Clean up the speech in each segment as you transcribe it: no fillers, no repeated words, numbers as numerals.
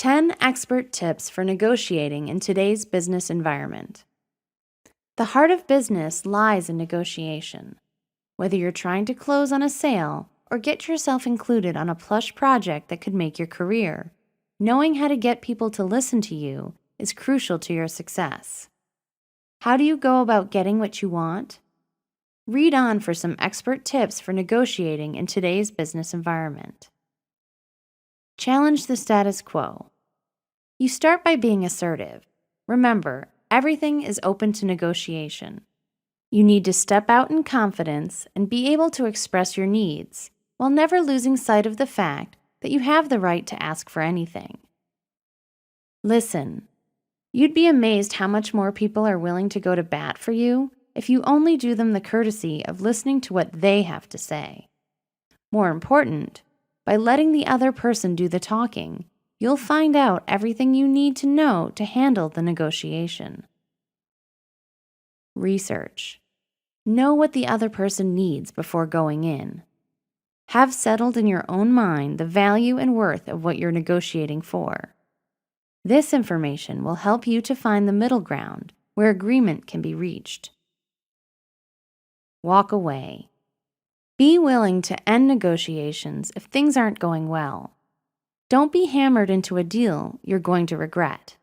10 expert tips for negotiating in today's business environment. The heart of business lies in negotiation. Whether you're trying to close on a sale or get yourself included on a plush project that could make your career, knowing how to get people to listen to you is crucial to your success. How do you go about getting what you want? Read on for some expert tips for negotiating in today's business environment. Challenge the status quo. You start by being assertive. Remember, everything is open to negotiation. You need to step out in confidence and be able to express your needs, while never losing sight of the fact that you have the right to ask for anything. Listen. You'd be amazed how much more people are willing to go to bat for you if you only do them the courtesy of listening to what they have to say. More important, by letting the other person do the talking, you'll find out everything you need to know to handle the negotiation. Research. Know what the other person needs before going in. Have settled in your own mind the value and worth of what you're negotiating for. This information will help you to find the middle ground where agreement can be reached. Walk away. Be willing to end negotiations if things aren't going well. Don't be hammered into a deal you're going to regret.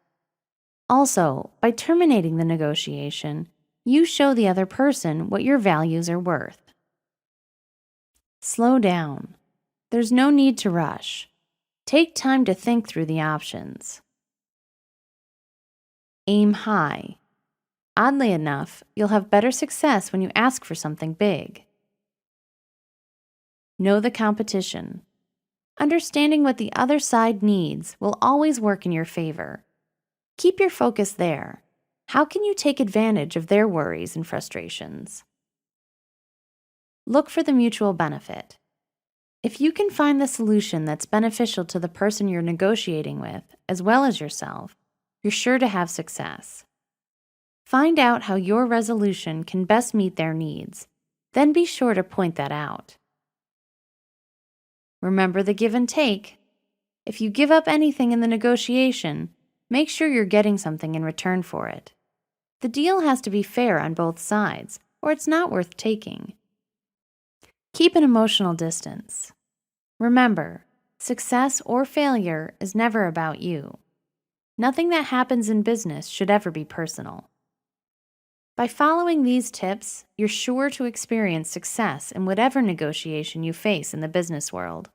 Also, by terminating the negotiation, you show the other person what your values are worth. Slow down. There's no need to rush. Take time to think through the options. Aim high. Oddly enough, you'll have better success when you ask for something big. Know the competition. Understanding what the other side needs will always work in your favor. Keep your focus there. How can you take advantage of their worries and frustrations? Look for the mutual benefit. If you can find the solution that's beneficial to the person you're negotiating with, as well as yourself, you're sure to have success. Find out how your resolution can best meet their needs, then be sure to point that out. Remember the give and take. If you give up anything in the negotiation, make sure you're getting something in return for it. The deal has to be fair on both sides, or it's not worth taking. Keep an emotional distance. Remember, success or failure is never about you. Nothing that happens in business should ever be personal. By following these tips, you're sure to experience success in whatever negotiation you face in the business world.